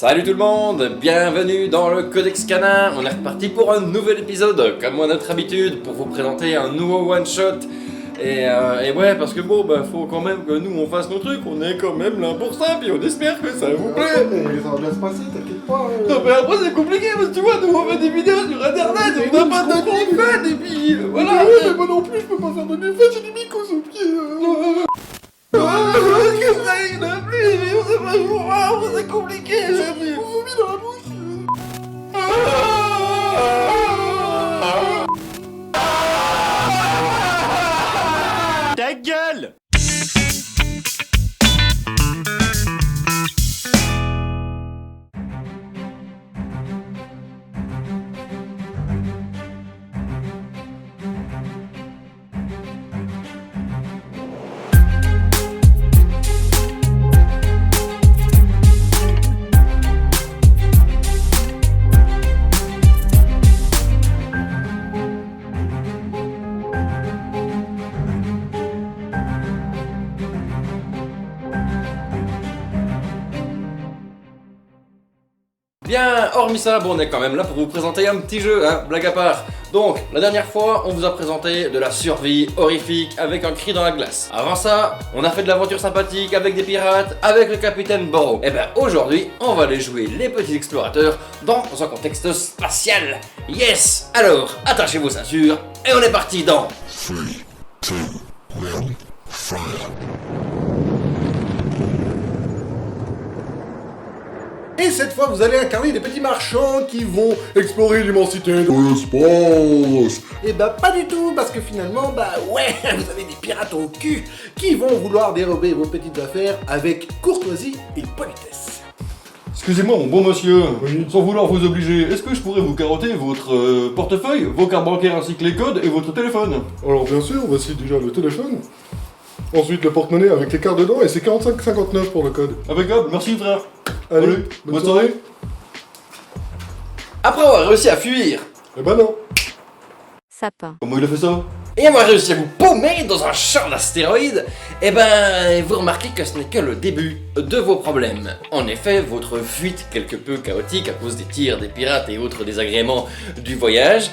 Salut tout le monde, bienvenue dans le Codex Canin. On est reparti pour un nouvel épisode, comme à notre habitude, pour vous présenter un nouveau one-shot. Et ouais, parce que bon, faut quand même que nous on fasse nos trucs, on est quand même là pour ça, puis on espère que ça vous plaît. Mais ça va bien se passer, t'inquiète pas. Non mais après c'est compliqué, parce que tu vois, nous on fait des vidéos sur internet, et on n'a pas de fun, et puis voilà. Mais moi non plus, je peux pas faire de défaite, j'ai des mycoses aux pieds. Qu'est-ce que ça y est, il a plus, mais on sait pas jouer, c'est compliqué, J'ai mis mon vomi dans la bouche. Ta gueule! Bien, hormis ça, bon, on est quand même là pour vous présenter un petit jeu, hein, blague à part. Donc, la dernière fois, on vous a présenté de la survie horrifique avec un cri dans la glace. Avant ça, on a fait de l'aventure sympathique avec des pirates, avec le capitaine Borrow. Et ben aujourd'hui, on va aller jouer les petits explorateurs dans un contexte spatial. Yes! Alors, attachez vos ceintures, et on est parti dans... 3, 2, 1, fire. Et cette fois, vous allez incarner des petits marchands qui vont explorer l'immensité de l'espace. Et bah pas du tout, parce que finalement, ouais, vous avez des pirates au cul qui vont vouloir dérober vos petites affaires avec courtoisie et politesse. Excusez-moi mon bon monsieur, Oui. sans vouloir vous obliger, est-ce que je pourrais vous carotter votre portefeuille, vos cartes bancaires ainsi que les codes et votre téléphone? Alors bien sûr, voici déjà le téléphone. Ensuite le porte-monnaie avec les cartes dedans et c'est 45,59 pour le code. Impeccable, merci frère. Allez, bonne soirée. Après avoir réussi à fuir, Eh ben non. Sapin. Comment il a fait ça? et avoir réussi à vous paumer dans un champ d'astéroïdes, et ben vous remarquez que ce n'est que le début de vos problèmes. En effet, votre fuite quelque peu chaotique à cause des tirs des pirates et autres désagréments du voyage,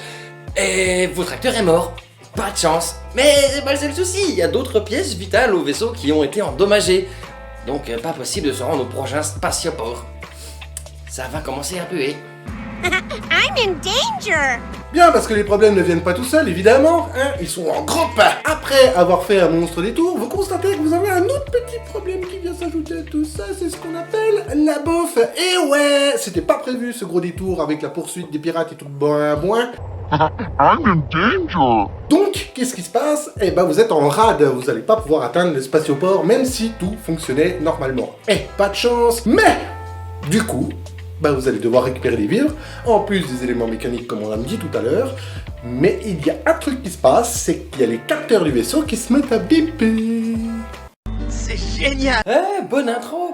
et votre acteur est mort. Pas de chance. Mais c'est pas le seul souci, il y a d'autres pièces vitales au vaisseau qui ont été endommagées. Donc pas possible de se rendre au prochain spatioport. Ça va commencer à puer. I'm in danger! Bien, parce que les problèmes ne viennent pas tout seuls, évidemment, hein, ils sont en groupe. Après avoir fait un monstre détour, vous constatez que vous avez un autre petit problème qui vient s'ajouter à tout ça, c'est ce qu'on appelle la bouffe. Et ouais, c'était pas prévu ce gros détour avec la poursuite des pirates et tout boin. I'm in danger. Donc, qu'est-ce qui se passe? Eh ben, vous êtes en rade, vous allez pas pouvoir atteindre le spatioport, même si tout fonctionnait normalement. Pas de chance, mais, du coup, vous allez devoir récupérer des vivres, en plus des éléments mécaniques comme on l'a dit tout à l'heure, mais il y a un truc qui se passe, c'est qu'il y a les capteurs du vaisseau qui se mettent à bipper. Bonne intro,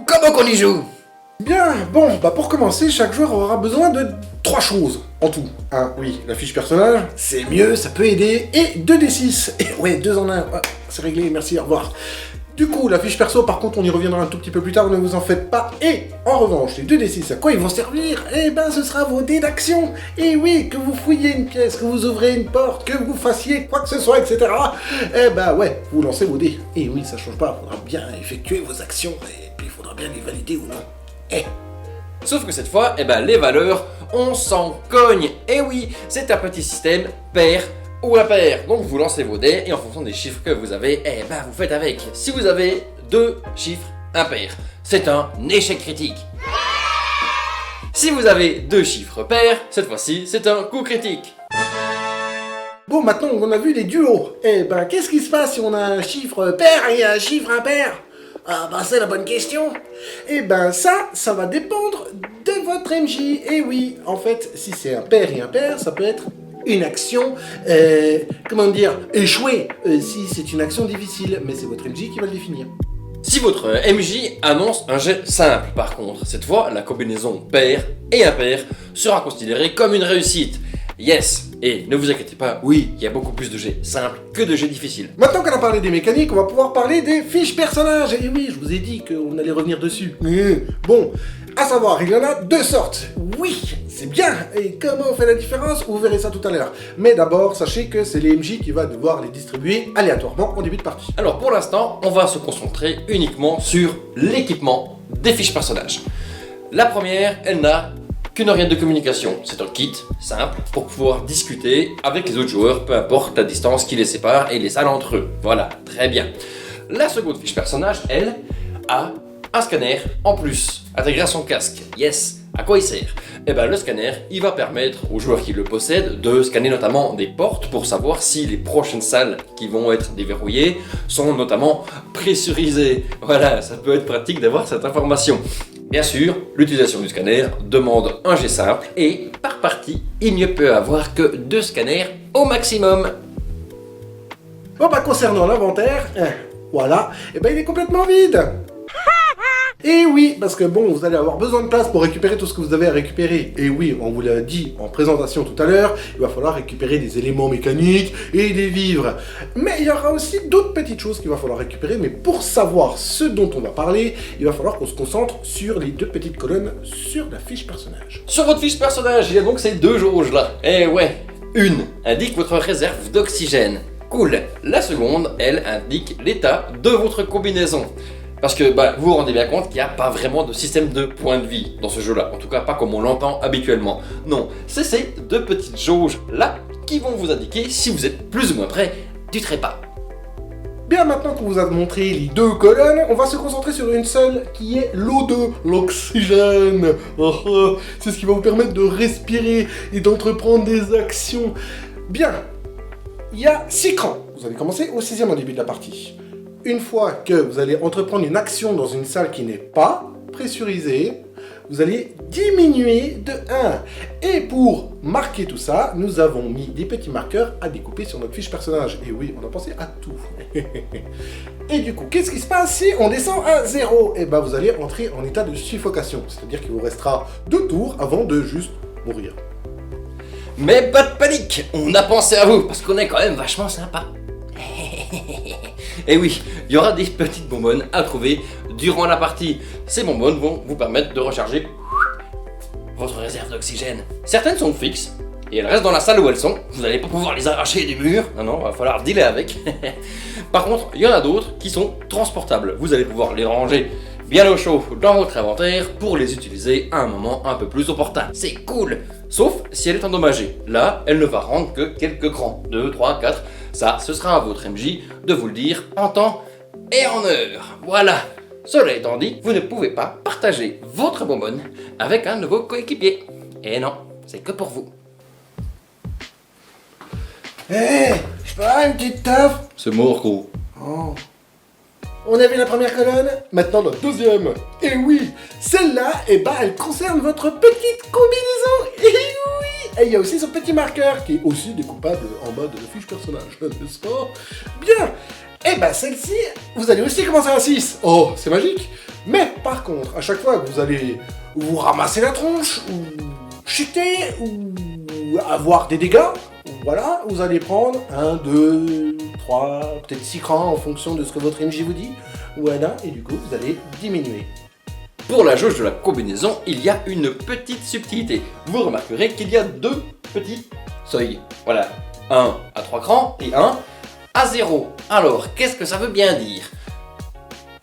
Comment qu'on y joue? Bien, bon, pour commencer, chaque joueur aura besoin de 3 choses en tout. Oui, la fiche personnage, c'est mieux, ça peut aider, et 2d6. Et ouais, 2 en 1, c'est réglé, merci, au revoir. Du coup, la fiche perso, par contre, on y reviendra un tout petit peu plus tard, ne vous en faites pas. Et en revanche, les 2d6, à quoi ils vont servir? Eh ben, ce sera vos dés d'action. Et oui, que vous fouillez une pièce, que vous ouvrez une porte, que vous fassiez quoi que ce soit, etc. Ouais, vous lancez vos dés. Et oui, ça change pas, il faudra bien effectuer vos actions, et puis il faudra bien les valider ou non. Sauf que cette fois, les valeurs, on s'en cogne. Et oui, c'est un petit système pair ou impair. Donc vous lancez vos dés et en fonction des chiffres que vous avez, vous faites avec. Si vous avez 2 chiffres impairs, c'est un échec critique. Si vous avez 2 chiffres pairs, cette fois-ci, c'est un coup critique. Bon, maintenant on a vu les duos. Qu'est-ce qui se passe si on a un chiffre pair et un chiffre impair? C'est la bonne question. Ça va dépendre de votre MJ. Et oui, en fait, si c'est un pair et impair, ça peut être une action, échouée, si c'est une action difficile, mais c'est votre MJ qui va le définir. Si votre MJ annonce un jet simple, par contre, cette fois, la combinaison pair et impair sera considérée comme une réussite. Yes. Et ne vous inquiétez pas, oui, il y a beaucoup plus de jets simples que de jets difficiles. Maintenant qu'on a parlé des mécaniques, on va pouvoir parler des fiches personnages. Et oui, je vous ai dit qu'on allait revenir dessus. Bon, à savoir, il y en a deux sortes. Oui, c'est bien. Et comment on fait la différence? Vous verrez ça tout à l'heure. Mais d'abord, sachez que c'est les MJ qui va devoir les distribuer aléatoirement en début de partie. Alors pour l'instant, on va se concentrer uniquement sur l'équipement des fiches personnages. La première, elle n'a qu'une oreillette de communication. C'est un kit simple pour pouvoir discuter avec les autres joueurs, peu importe la distance qui les sépare et les salles entre eux. Voilà, très bien. La seconde fiche personnage, elle, a un scanner en plus, intégré à son casque. Yes. À quoi il sert? Eh ben le scanner, il va permettre aux joueurs qui le possèdent de scanner notamment des portes pour savoir si les prochaines salles qui vont être déverrouillées sont notamment pressurisées. Voilà, ça peut être pratique d'avoir cette information. Bien sûr, l'utilisation du scanner demande un jet simple et par partie, il ne peut avoir que 2 scanners au maximum. Bon bah concernant l'inventaire, voilà, et ben il est complètement vide. Et oui, parce que bon, vous allez avoir besoin de place pour récupérer tout ce que vous avez à récupérer. Et oui, on vous l'a dit en présentation tout à l'heure, il va falloir récupérer des éléments mécaniques et des vivres. Mais il y aura aussi d'autres petites choses qu'il va falloir récupérer, mais pour savoir ce dont on va parler, il va falloir qu'on se concentre sur les 2 petites colonnes sur la fiche personnage. Sur votre fiche personnage, il y a donc ces 2 jauges là. Eh ouais, une indique votre réserve d'oxygène. Cool. La seconde, elle, indique l'état de votre combinaison. Parce que vous vous rendez bien compte qu'il n'y a pas vraiment de système de points de vie dans ce jeu-là. En tout cas, pas comme on l'entend habituellement. Non, c'est ces 2 petites jauges-là qui vont vous indiquer si vous êtes plus ou moins près du trépas. Bien, maintenant qu'on vous a montré les 2 colonnes, on va se concentrer sur une seule qui est l'O2, l'oxygène. C'est ce qui va vous permettre de respirer et d'entreprendre des actions. Bien, il y a 6 crans. Vous allez commencer au 6e au début de la partie. Une fois que vous allez entreprendre une action dans une salle qui n'est pas pressurisée, vous allez diminuer de 1. Et pour marquer tout ça, nous avons mis des petits marqueurs à découper sur notre fiche personnage. Et oui, on a pensé à tout. Et du coup, qu'est-ce qui se passe si on descend à 0? Eh ben, vous allez entrer en état de suffocation. C'est-à-dire qu'il vous restera 2 tours avant de juste mourir. Mais pas de panique, on a pensé à vous, parce qu'on est quand même vachement sympa. Et oui, il y aura des petites bonbonnes à trouver durant la partie. Ces bonbonnes vont vous permettre de recharger votre réserve d'oxygène. Certaines sont fixes, et elles restent dans la salle où elles sont. Vous n'allez pas pouvoir les arracher du mur. Non, va falloir dealer avec. Par contre, il y en a d'autres qui sont transportables. Vous allez pouvoir les ranger bien au chaud dans votre inventaire pour les utiliser à un moment un peu plus opportun. C'est cool! Sauf si elle est endommagée. Là, elle ne va rendre que quelques crans. 2, 3, 4. Ça, ce sera à votre MJ de vous le dire en temps et en heure. Voilà. Cela étant dit, vous ne pouvez pas partager votre bonbonne avec un de vos coéquipiers. Et non, c'est que pour vous. Je peux avoir une petite taf? C'est mort, gros. Oh. On a vu la première colonne, maintenant la deuxième. Et oui, celle-là, elle concerne votre petite combinaison. Et oui, et il y a aussi ce petit marqueur qui est aussi découpable en bas de la fiche personnage, n'est-ce pas? Bien, celle-ci, vous allez aussi commencer à 6. Oh, c'est magique. Mais par contre, à chaque fois que vous allez vous ramasser la tronche, ou chuter, ou avoir des dégâts, voilà, vous allez prendre 1, 2, 3, peut-être 6 crans en fonction de ce que votre MJ vous dit. Voilà, et du coup, vous allez diminuer. Pour la jauge de la combinaison, il y a une petite subtilité. Vous remarquerez qu'il y a 2 petits seuils. Voilà, un à 3 crans et un à 0. Alors, qu'est-ce que ça veut bien dire?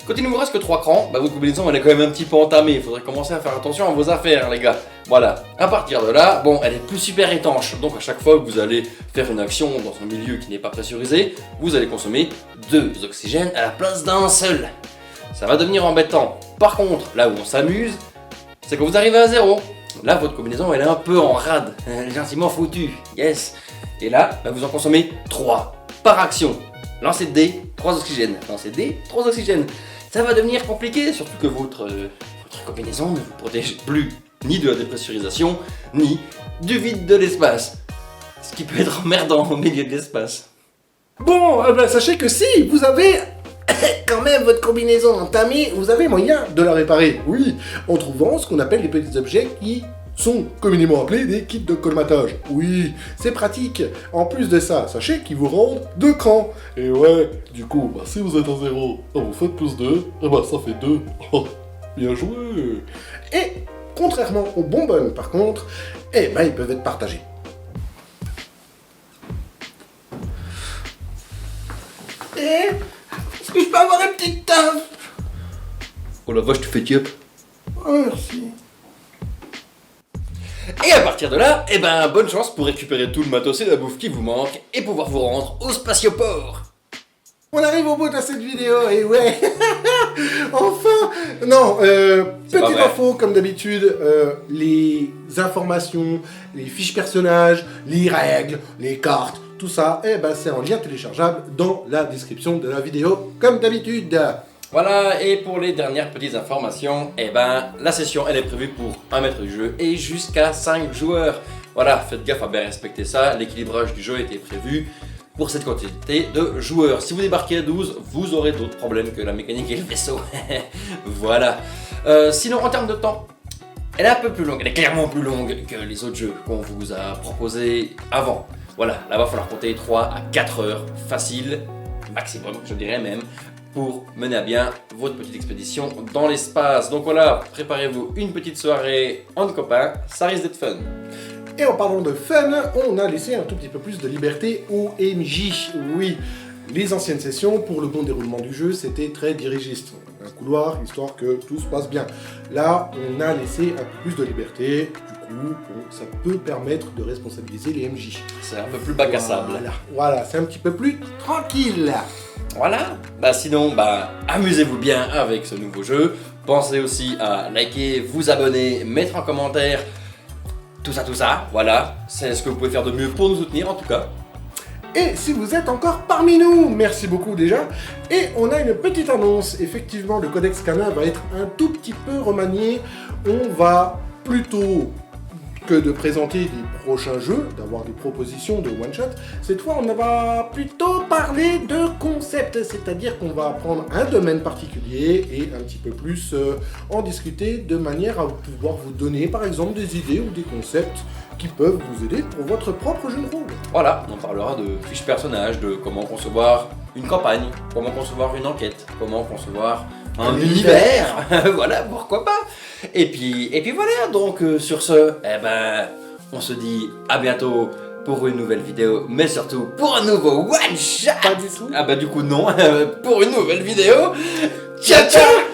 Quand il ne vous reste que 3 crans, votre combinaison elle est quand même un petit peu entamée. Il faudrait commencer à faire attention à vos affaires, les gars. Voilà, à partir de là, elle est plus super étanche. Donc à chaque fois que vous allez faire une action dans un milieu qui n'est pas pressurisé, vous allez consommer 2 oxygènes à la place d'un seul. Ça va devenir embêtant. Par contre, là où on s'amuse, c'est quand vous arrivez à 0. Là, votre combinaison elle est un peu en rade, elle est gentiment foutue. Yes. Et là, vous en consommez 3 par action. Lancez de dés, 3 oxygènes. Lancez de dés, 3 oxygènes. Ça va devenir compliqué, surtout que votre combinaison ne vous protège plus ni de la dépressurisation, ni du vide de l'espace. Ce qui peut être emmerdant au milieu de l'espace. Bon, sachez que si vous avez quand même votre combinaison entamée, vous avez moyen de la réparer. Oui, en trouvant ce qu'on appelle des petits objets qui sont communément appelés des kits de colmatage. Oui, c'est pratique. En plus de ça, sachez qu'ils vous rendent 2 crans. Et ouais, du coup, bah, si vous êtes à 0, vous faites plus 2, et bah ça fait 2. Oh, bien joué. Et contrairement aux bonbonnes, par contre, eh ben ils peuvent être partagés. Et est-ce que je peux avoir une petite taf? Oh la vache, tu fais tiep. Oh, merci. Et à partir de là, eh ben, bonne chance pour récupérer tout le matos et la bouffe qui vous manque et pouvoir vous rendre au spatioport. On arrive au bout de cette vidéo, et ouais. Enfin. Non, C'est pas petite vrai. info, comme d'habitude, les informations, les fiches personnages, les règles, les cartes, tout ça, eh ben, c'est en lien téléchargeable dans la description de la vidéo, comme d'habitude. Voilà, et pour les dernières petites informations, eh ben, la session elle est prévue pour un maître du jeu et jusqu'à 5 joueurs. Voilà, faites gaffe à bien respecter ça, l'équilibrage du jeu était prévu pour cette quantité de joueurs. Si vous débarquez à 12, vous aurez d'autres problèmes que la mécanique et le vaisseau. Voilà. Sinon, en termes de temps, elle est un peu plus longue, elle est clairement plus longue que les autres jeux qu'on vous a proposés avant. Voilà, là va falloir compter 3 à 4 heures facile, maximum, je dirais même, pour mener à bien votre petite expédition dans l'espace. Donc voilà, préparez-vous une petite soirée entre copains, ça risque d'être fun. Et en parlant de fun, on a laissé un tout petit peu plus de liberté aux MJ. Oui, les anciennes sessions, pour le bon déroulement du jeu, c'était très dirigiste. Un couloir, histoire que tout se passe bien. Là, on a laissé un peu plus de liberté. Du coup, bon, ça peut permettre de responsabiliser les MJ. C'est un peu plus bac à sable. Voilà, c'est un petit peu plus tranquille. Voilà, bah sinon, bah amusez-vous bien avec ce nouveau jeu. Pensez aussi à liker, vous abonner, mettre en commentaire tout ça, voilà. C'est ce que vous pouvez faire de mieux pour nous soutenir en tout cas. Et si vous êtes encore parmi nous, merci beaucoup déjà. Et on a une petite annonce. Effectivement, le Codex Canin va être un tout petit peu remanié. On va plutôt que de présenter des prochains jeux, d'avoir des propositions de one-shot, cette fois on va plutôt parler de concept, c'est-à-dire qu'on va prendre un domaine particulier et un petit peu plus en discuter de manière à pouvoir vous donner par exemple des idées ou des concepts qui peuvent vous aider pour votre propre jeu de rôle. Voilà, on parlera de fiches personnages, de comment concevoir une campagne, comment concevoir une enquête, comment concevoir un univers. Voilà, pourquoi pas. Et puis voilà, donc sur ce, eh ben, on se dit à bientôt pour une nouvelle vidéo, mais surtout pour un nouveau one shot. Pas du tout. Ah bah du coup non, pour une nouvelle vidéo. Ciao ciao.